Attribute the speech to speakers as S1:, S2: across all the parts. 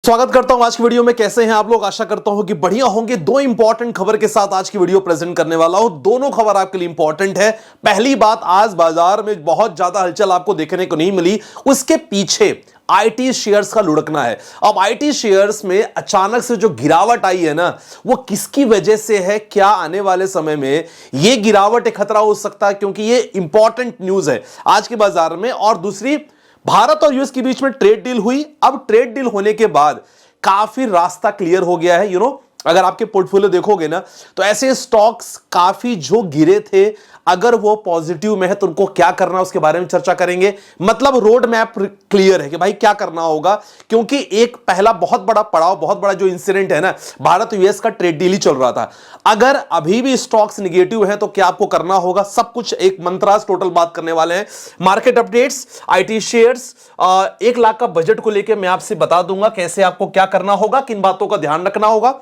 S1: स्वागत करता हूं आज की वीडियो में। कैसे हैं आप लोग? आशा करता हूं कि बढ़िया होंगे। दो इंपॉर्टेंट खबर के साथ आज की वीडियो प्रेजेंट करने वाला हूं। दोनों खबर आपके लिए इंपॉर्टेंट है। पहली बात, आज बाजार में बहुत ज्यादा हलचल आपको देखने को नहीं मिली, उसके पीछे आईटी शेयर्स का लुढ़कना है। अब आईटी शेयर्स में अचानक से जो गिरावट आई है ना, वो किसकी वजह से है? क्या आने वाले समय में यह गिरावट एक खतरा हो सकता है? क्योंकि यह इंपॉर्टेंट न्यूज है आज के बाजार में। और दूसरी, भारत और यूएस के बीच में ट्रेड डील हुई। अब ट्रेड डील होने के बाद काफी रास्ता क्लियर हो गया है। अगर आपके पोर्टफोलियो देखोगे ना, तो ऐसे स्टॉक्स काफी जो गिरे थे, अगर वो पॉजिटिव में है तो उनको क्या करना है उसके बारे में चर्चा करेंगे। मतलब रोड मैप क्लियर है कि भाई क्या करना होगा। क्योंकि एक पहला बहुत बड़ा पड़ाव, बहुत बड़ा जो इंसिडेंट है ना, भारत यूएस का ट्रेड डील ही चल रहा था। अगर अभी भी स्टॉक्स निगेटिव है तो क्या आपको करना होगा, सब कुछ एक मंत्रास टोटल बात करने वाले हैं। Market updates, IT shares, 1 lakh का बजट को लेकर मैं आपसे बता दूंगा कैसे आपको क्या करना होगा, किन बातों का ध्यान रखना होगा,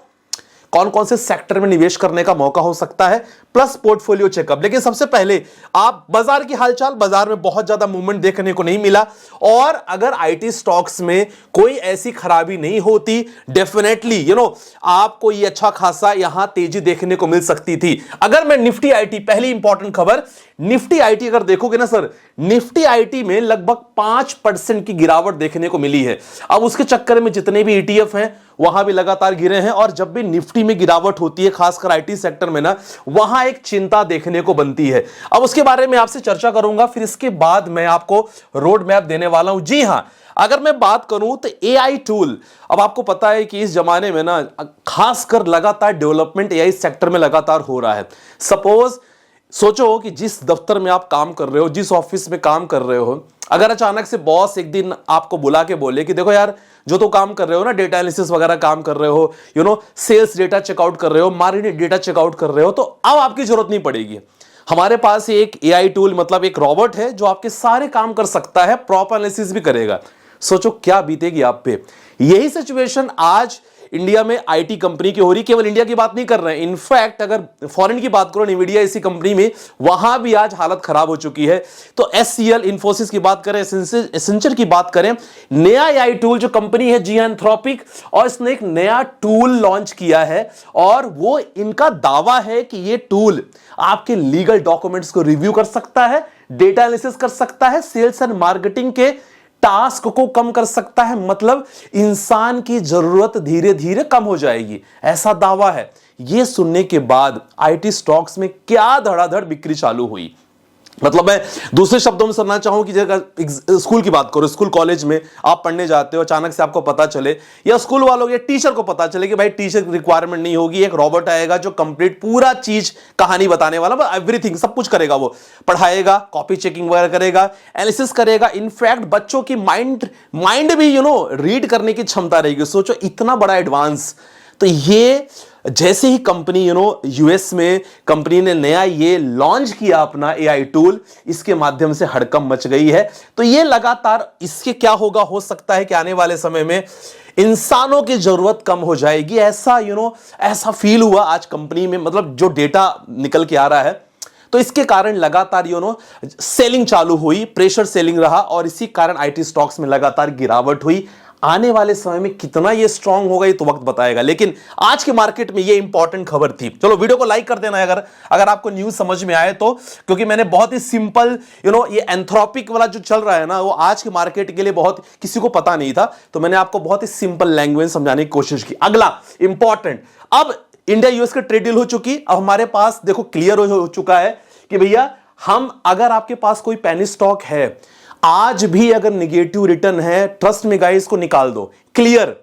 S1: कौन कौन से सेक्टर में निवेश करने का मौका हो सकता है, प्लस पोर्टफोलियो चेकअप। लेकिन सबसे पहले आप बाजार की हालचाल, बाजार में बहुत ज्यादा मूवमेंट देखने को नहीं मिला। और अगर आईटी स्टॉक्स में कोई ऐसी खराबी नहीं होती, डेफिनेटली आपको ये अच्छा खासा यहां तेजी देखने को मिल सकती थी। अगर मैं निफ्टी आईटी, पहली इंपॉर्टेंट खबर, निफ्टी आईटी अगर देखोगे ना सर, निफ्टी आईटी में लगभग 5% की गिरावट देखने को मिली है। अब उसके चक्कर में जितने भी ईटीएफ हैं वहां भी लगातार गिरे हैं। और जब भी निफ्टी में गिरावट होती है, खासकर आईटी सेक्टर में ना, वहां एक चिंता देखने को बनती है। अब उसके बारे में आपसे चर्चा करूंगा, फिर इसके बाद मैं आपको रोड मैप देने वाला हूं। जी हां, अगर मैं बात करूं तो एआई टूल, अब आपको पता है कि इस जमाने में ना खासकर लगातार डेवलपमेंट एआई सेक्टर में लगातार हो रहा है। सपोज सोचो कि जिस दफ्तर में आप काम कर रहे हो, जिस ऑफिस में काम कर रहे हो, अगर अचानक से बॉस एक दिन आपको बुला के बोले कि देखो यार, जो तो काम कर रहे हो ना, डेटा एनालिसिस वगैरह काम कर रहे हो, सेल्स डेटा चेकआउट कर रहे हो, मार्केटिंग डेटा चेकआउट कर रहे हो, तो अब आपकी जरूरत नहीं पड़ेगी। हमारे पास एक एआई टूल, मतलब एक रोबोट है जो आपके सारे काम कर सकता है, प्रॉपर एनालिसिस भी करेगा। सोचो क्या बीतेगी आप पे। यही सिचुएशन आज इंडिया में आईटी कंपनी की हो रही। केवल इंडिया की बात नहीं कर रहे हैं, इनफैक्ट अगर फॉरेन की बात करो, एनवीडिया इसी कंपनी में, वहां भी आज हालत खराब हो चुकी है। तो एचसीएल, इन्फोसिस की बात करें, एसेंचर की बात करें, नया एआई टूल जो कंपनी है जी एंथ्रोपिक, और इसने एक नया टूल लॉन्च किया है। और वो इनका दावा है कि ये टूल आपके लीगल डॉक्यूमेंट्स को रिव्यू कर सकता है, डेटा एनालिसिस कर सकता है, सेल्स एंड मार्केटिंग के टास्क को कम कर सकता है। मतलब इंसान की जरूरत धीरे धीरे कम हो जाएगी, ऐसा दावा है। यह सुनने के बाद आईटी स्टॉक्स में क्या धड़ाधड़ बिक्री चालू हुई। मतलब मैं दूसरे शब्दों में समझना चाहूं कि जगह स्कूल की बात करो, स्कूल कॉलेज में आप पढ़ने जाते हो, अचानक से आपको पता चले, या स्कूल वालों या टीचर को पता चले कि भाई टीचर की रिक्वायरमेंट नहीं होगी, एक रोबोट आएगा जो कंप्लीट पूरा चीज कहानी बताने वाला, एवरीथिंग सब कुछ करेगा, वो पढ़ाएगा, कॉपी चेकिंग वगैरह करेगा, एनालिसिस करेगा। इनफैक्ट बच्चों की माइंड भी रीड करने की क्षमता रहेगी। सोचो इतना बड़ा एडवांस। तो ये जैसे ही कंपनी यूएस में कंपनी ने नया ये लॉन्च किया अपना एआई टूल, इसके माध्यम से हड़कंप मच गई है। तो ये लगातार इसके क्या होगा, हो सकता है कि आने वाले समय में इंसानों की जरूरत कम हो जाएगी। ऐसा ऐसा फील हुआ आज कंपनी में, मतलब जो डेटा निकल के आ रहा है। तो इसके कारण लगातार सेलिंग चालू हुई, प्रेशर सेलिंग रहा, और इसी कारण आईटी स्टॉक्स में लगातार गिरावट हुई। आने वाले समय में कितना ये स्ट्रांग होगा ये तो वक्त बताएगा। लेकिन आज के मार्केट में ये इंपॉर्टेंट खबर थी। चलो वीडियो को लाइक कर देना अगर आपको न्यूज समझ में आए तो, क्योंकि मैंने बहुत ही सिंपल ये एंथ्रोपिक वाला जो चल रहा है ना, वो आज के मार्केट के लिए बहुत किसी को पता नहीं था, तो मैंने आपको बहुत ही सिंपल लैंग्वेज समझाने की कोशिश की। अगला इंपॉर्टेंट, अब इंडिया यूएस की ट्रेड डील हो चुकी। अब हमारे पास देखो क्लियर हो चुका है कि भैया, हम अगर आपके पास कोई पेनी स्टॉक है, आज भी अगर निगेटिव रिटर्न है, ट्रस्ट में गाइस को निकाल दो, क्लियर।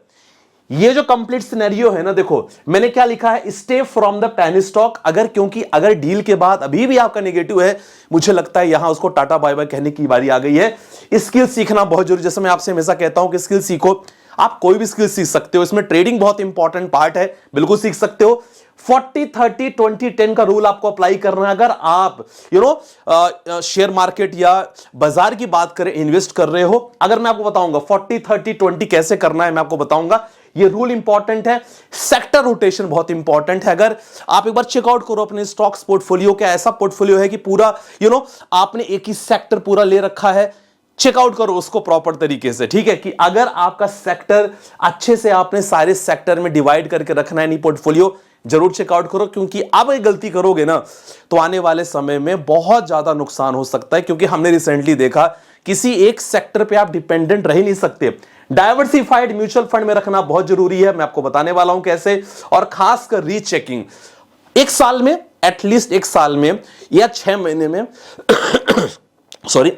S1: ये जो कंप्लीट सिनेरियो है ना, देखो मैंने क्या लिखा है, stay from the penny stock. क्योंकि अगर डील के बाद अभी भी आपका निगेटिव है, मुझे लगता है यहां उसको टाटा बाय बाय कहने की बारी आ गई है। स्किल सीखना बहुत जरूरी, जैसे मैं आपसे हमेशा कहता हूं कि स्किल सीखो। आप कोई भी स्किल सीख सकते हो, इसमें ट्रेडिंग बहुत इंपॉर्टेंट पार्ट है, बिल्कुल सीख सकते हो। 40-30-20-10 का रूल आपको अप्लाई करना है। अगर आप शेयर मार्केट या बाजार की बात करें, इन्वेस्ट कर रहे हो, अगर मैं आपको बताऊंगा 40-30-20 कैसे करना है, मैं आपको बताऊंगा। ये रूल इंपॉर्टेंट है। सेक्टर रोटेशन बहुत इंपॉर्टेंट है। अगर आप एक बार चेकआउट करो अपने स्टॉक्स पोर्टफोलियो, क्या ऐसा पोर्टफोलियो है कि पूरा आपने एक ही सेक्टर पूरा ले रखा है, चेकआउट करो उसको प्रॉपर तरीके से, ठीक है। कि अगर आपका सेक्टर अच्छे से आपने सारे सेक्टर में डिवाइड करके रखना है नहीं पोर्टफोलियो, जरूर चेकआउट करो, क्योंकि अब ये गलती करोगे ना तो आने वाले समय में बहुत ज्यादा नुकसान हो सकता है। क्योंकि हमने रिसेंटली देखा किसी एक सेक्टर पे आप डिपेंडेंट रह ही नहीं सकते। डाइवर्सिफाइड म्यूचुअल फंड में रखना बहुत जरूरी है, मैं आपको बताने वाला हूं कैसे। और खासकर रीचेकिंग एक साल में, एटलीस्ट एक साल में या 6 महीने में सॉरी,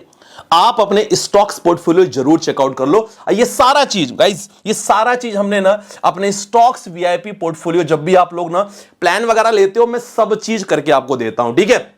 S1: आप अपने स्टॉक्स पोर्टफोलियो जरूर चेकआउट कर लो। ये सारा चीज गाइस, ये सारा चीज हमने ना अपने स्टॉक्स वीआईपी पोर्टफोलियो, जब भी आप लोग ना प्लान वगैरह लेते हो, मैं सब चीज करके आपको देता हूं, ठीक है।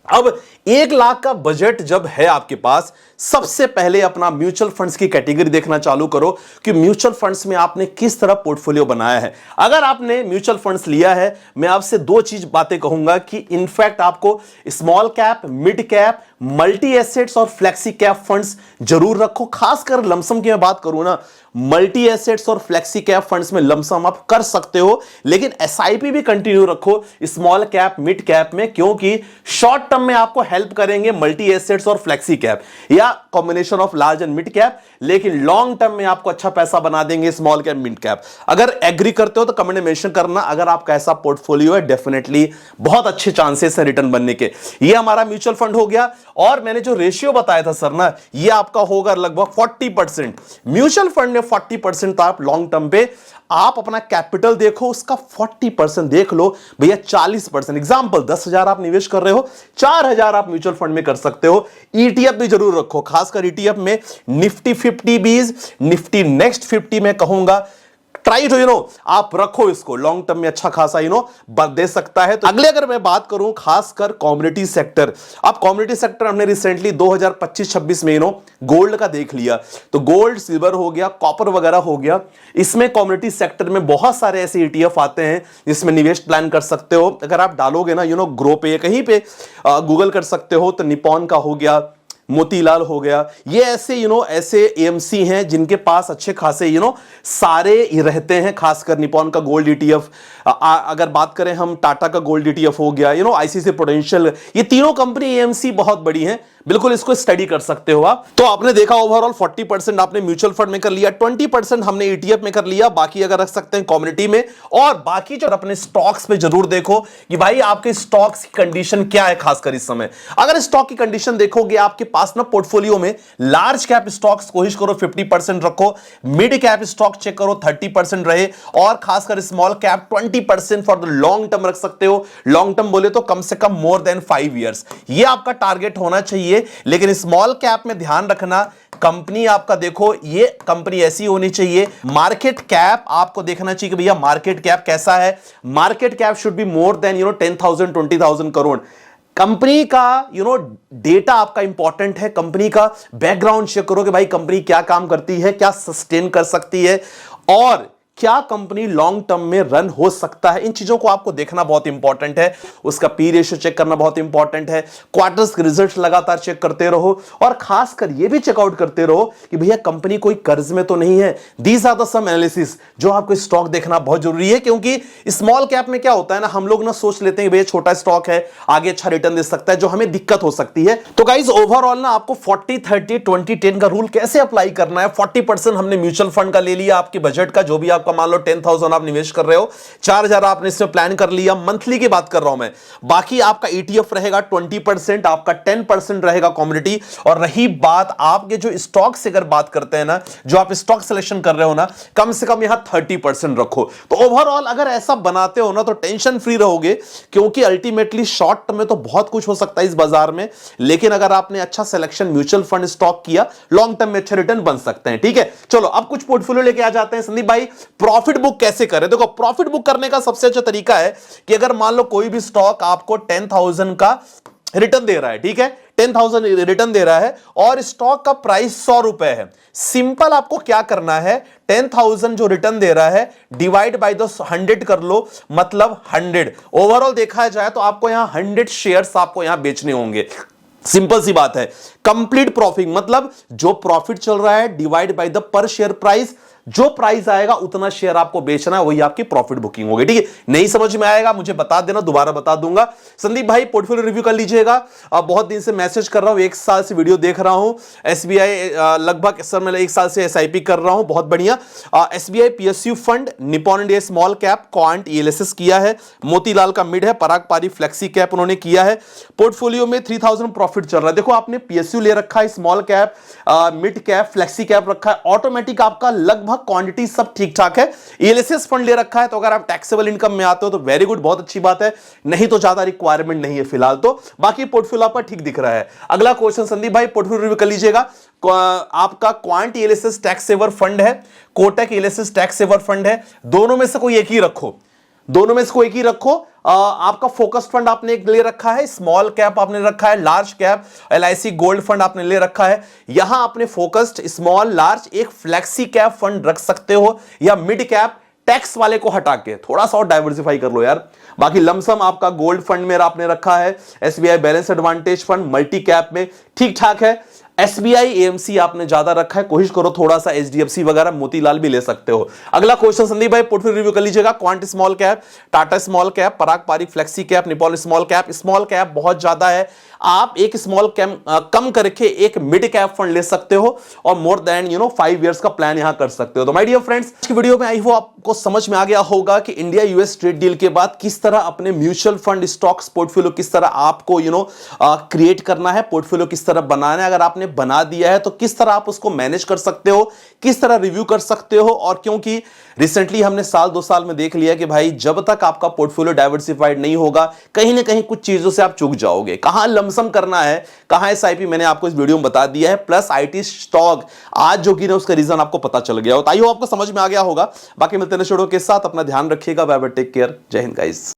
S1: अब 1 लाख का बजट जब है आपके पास, सबसे पहले अपना म्यूचुअल फंड्स की कैटेगरी देखना चालू करो कि म्यूचुअल फंड्स में आपने किस तरह पोर्टफोलियो बनाया है। अगर आपने म्यूचुअल फंड्स लिया है, मैं आपसे 2 चीज बातें कहूंगा कि इनफैक्ट आपको small cap, mid cap, multi assets और फ्लेक्सी कैप फंड्स जरूर रखो। खासकर लमसम की मैं बात करूं ना, मल्टी एसेट्स और फ्लेक्सी कैप फंड्स में लमसम आप कर सकते हो, लेकिन एसआईपी भी कंटिन्यू रखो स्मॉल कैप, मिड कैप में, क्योंकि शॉर्ट टर्म में आपको हेल्प करेंगे मल्टी एसेट्स और फ्लेक्सी कैप या combination of large and mid cap, लेकिन लॉन्ग टर्म में आपको अच्छा पैसा बना देंगे स्मॉल कैप, मिड कैप। अगर एग्री करते हो तो कमेंट में मेंशन करना अगर आपका ऐसा पोर्टफोलियो है, डेफिनेटली बहुत अच्छे चांसेस है रिटर्न बनने के। ये हमारा म्यूचुअल फंड हो गया। और मैंने जो रेशियो बताया था सर ना, ये आपका होगा लगभग 40%। म्यूचुअल फंड में 40% तो आप लॉन्ग टर्म पे आप अपना कैपिटल देखो, उसका 40% देख लो भैया, 40%। एग्जांपल 10,000 आप निवेश कर रहे हो, 4,000 आप म्यूचुअल फंड में कर सकते हो। ईटीएफ भी जरूर रखो, खासकर ईटीएफ में निफ्टी 50 बीज, निफ्टी नेक्स्ट 50 में कहूंगा ट्राई टू आप रखो इसको, लॉन्ग टर्म में अच्छा खासा दे सकता है। तो अगले अगर मैं बात करूं खासकर कॉमोडिटी सेक्टर, अब कॉमोडिटी सेक्टर हमने रिसेंटली 2025-26 में गोल्ड का देख लिया, तो गोल्ड, सिल्वर हो गया, कॉपर वगैरह हो गया। इसमें कॉमोडिटी सेक्टर में बहुत सारे ऐसे ईटीएफ आते हैं जिसमें निवेश प्लान कर सकते हो। अगर आप डालोगे ना ग्रो पे, कहीं पे गूगल कर सकते हो, तो निपॉन का हो गया, मोतीलाल हो गया, ये ऐसे ऐसे एएमसी हैं जिनके पास अच्छे खासे सारे रहते हैं। खासकर निपॉन का गोल्ड ईटीएफ, अगर बात करें हम टाटा का गोल्ड ईटीएफ हो गया, आईसीसी प्रूडेंशियल, ये तीनों कंपनी एएमसी बहुत बड़ी हैं, बिल्कुल इसको स्टडी कर सकते हो आप। तो आपने देखा ओवरऑल 40% आपने म्यूचुअल फंड में कर लिया, 20% हमने ईटीएफ में कर लिया, बाकी अगर रख सकते हैं कम्युनिटी में। और बाकी जो अपने स्टॉक्स पे जरूर देखो कि भाई आपके स्टॉक्स की कंडीशन क्या है। खासकर इस समय अगर स्टॉक की कंडीशन देखोगे आपके पास ना पोर्टफोलियो में, लार्ज कैप स्टॉक्स कोशिश करो 50% रखो, मिड कैप स्टॉक चेक करो 30% रहे, और खासकर small cap 20% for the long term रख सकते हो। लॉन्ग टर्म बोले तो कम से कम मोर देन 5 ईयर्स, ये आपका टारगेट होना चाहिए। लेकिन स्मॉल कैप में ध्यान रखना, कंपनी आपका देखो, ये कंपनी ऐसी होनी चाहिए, मार्केट कैप आपको देखना चाहिए कि भैया मार्केट कैप कैसा है। Market cap should be more than 10,000 20,000 crore. Company का डेटा आपका इंपॉर्टेंट है, कंपनी का बैकग्राउंड चेक करो कि भाई कंपनी क्या काम करती है, क्या सस्टेन कर सकती है, और क्या कंपनी लॉन्ग टर्म में रन हो सकता है। इन चीजों को आपको देखना बहुत इंपॉर्टेंट है। उसका पी रेशियो चेक करना बहुत इंपॉर्टेंट है। क्वार्टर्स के रिजल्ट्स लगातार चेक करते रहो, और खासकर यह भी चेकआउट करते रहो कि भैया कंपनी कोई कर्ज में तो नहीं है। These are the sum analysis जो आपको स्टॉक देखना बहुत जरूरी है, क्योंकि स्मॉल कैप में क्या होता है ना, हम लोग ना सोच लेते हैं भैया छोटा स्टॉक है, आगे अच्छा रिटर्न दे सकता है, जो हमें दिक्कत हो सकती है। तो गाइस ओवरऑल ना आपको 40-30-20-10 का रूल कैसे अप्लाई करना है। 40% हमने म्यूचुअल फंड का ले लिया, आपके बजट का जो भी आपका मान लो 10,000 आप निवेश कर रहे हो, 4,000 आपने इसमें प्लान कर लिया, मंथली की बात कर रहा हूं मैं। बाकी आपका ईटीएफ रहेगा 20%, आपका 10% रहेगा कम्युनिटी। और रही बात आपके जो स्टॉक से अगर बात करते हैं ना, जो आप स्टॉक सिलेक्शन कर रहे हो ना, कम से कम यहां 30% रखो। तो ओवरऑल अगर ऐसा बनाते हो ना तो टेंशन फ्री रहोगे, क्योंकि अल्टीमेटली शॉर्ट टर्म में तो बहुत कुछ हो सकता है इस बाजार में, लेकिन अगर आपने अच्छा सिलेक्शन म्यूचुअल फंड स्टॉक किया, लॉन्ग टर्म में अच्छे रिटर्न बन सकते हैं। ठीक है, चलो अब कुछ पोर्टफोलियो लेके आ जाते हैं। संदीप भाई प्रॉफिट बुक कैसे करें? देखो प्रॉफिट बुक करने का सबसे अच्छा तरीका है कि अगर मान लो कोई भी स्टॉक आपको 10,000 का रिटर्न दे रहा है, ठीक है, 10,000 रिटर्न दे रहा है, और स्टॉक का प्राइस 100 रुपए है। सिंपल आपको क्या करना है, 10,000 जो रिटर्न दे रहा है डिवाइड बाय द 100 कर लो, मतलब 100। ओवरऑल देखा जाए तो आपको यहां 100 शेयर्स आपको यहां बेचने होंगे। सिंपल सी बात है। कंप्लीट प्रॉफिट मतलब जो प्रॉफिट चल रहा है डिवाइड बाय द पर शेयर प्राइस, जो प्राइस आएगा उतना शेयर आपको बेचना है, वही आपकी प्रॉफिट बुकिंग होगी। ठीक है, नहीं समझ में आएगा मुझे बता देना, दोबारा बता दूंगा। संदीप भाई पोर्टफोलियो रिव्यू कर लीजिएगा। बहुत दिन से मैसेज कर रहा हूं, 1 साल से वीडियो देख रहा हूं। एसबीआई लगभग सर मैं 1 साल से एसआईपी कर रहा हूं, बहुत बढ़िया। SBI PSU fund, Nippon India small cap, quant ELSS किया है, मोतीलाल का मिड है, पराग पारी फ्लेक्सी कैप उन्होंने किया है। पोर्टफोलियो में 3000 प्रॉफिट चल रहा है। देखो आपने पीएसयू ले रखा है, small cap, mid cap, flexi cap रखा है, ऑटोमेटिक आपका लगभग क्वांटिटी सब ठीक ठाक है। ईएलएसएस फंड ले रखा है, तो अगर आप टैक्सेबल इनकम में आते हो तो वेरी गुड, बहुत अच्छी बात है, नहीं तो ज्यादा रिक्वायरमेंट नहीं है फिलहाल तो। बाकी पोर्टफोलियो आपका ठीक दिख रहा है। अगला क्वेश्चन संदीप भाई पोर्टफोलियो रिव्यू कर लीजिएगा। आपका Quant ELSS tax saver fund है, Kotak ELSS tax saver fund है, दोनों में से कोई एक ही रखो, दोनों में से कोई एक ही रखो। आपका फोकस फंड आपने एक ले रखा है, स्मॉल कैप आपने रखा है, large cap LIC gold fund आपने ले रखा है। यहां आपने फोकस्ड स्मॉल लार्ज एक फ्लेक्सी कैप फंड रख सकते हो, या मिड कैप टैक्स वाले को हटा के थोड़ा सा और डाइवर्सिफाई कर लो यार। बाकी लमसम आपका गोल्ड फंड में आपने रखा है, SBI balance advantage fund multi cap में ठीक ठाक है। एसबीआई एएमसी आपने ज्यादा रखा है, कोशिश करो थोड़ा सा एचडीएफसी वगैरह मोतीलाल भी ले सकते हो। अगला क्वेश्चन संदीप भाई पोर्टफोलियो रिव्यू कर लीजिएगा। Quant small cap, Tata small cap, Parag Parikh flexi cap, Nippon small cap. Small cap बहुत ज्यादा है, आप एक स्मॉल कैप कम करके एक मिड कैप फंड ले सकते हो और मोर देन 5 इयर्स का प्लान यहां कर सकते हो। तो माय डियर फ्रेंड्स, आज की वीडियो में आई हो आपको समझ में आ गया होगा कि इंडिया यूएस ट्रेड डील के बाद किस तरह अपने म्यूचुअल फंड स्टॉक्स पोर्टफोलियो किस तरह आपको क्रिएट करना है, पोर्टफोलियो किस तरह बनाना है। अगर आपने बना दिया है तो किस तरह आप उसको मैनेज कर सकते हो, किस तरह रिव्यू कर सकते हो। और क्योंकि रिसेंटली हमने साल 2 साल में देख लिया कि भाई जब तक आपका पोर्टफोलियो डाइवर्सिफाइड नहीं होगा, कहीं ना कहीं कुछ चीजों से आप चूक जाओगे। कहां लमसम करना है, कहां एसआईपी, मैंने आपको इस वीडियो में बता दिया है। प्लस आईटी स्टॉक आज जो गिरे उसका रीजन आपको पता चल गया हो, तो आई होप आपको समझ में आ गया होगा। बाकी मिलते हैं नेक्स्ट वीडियो के साथ, अपना ध्यान रखिएगा, बाय बाय, टेक केयर, जय हिंद गाइस।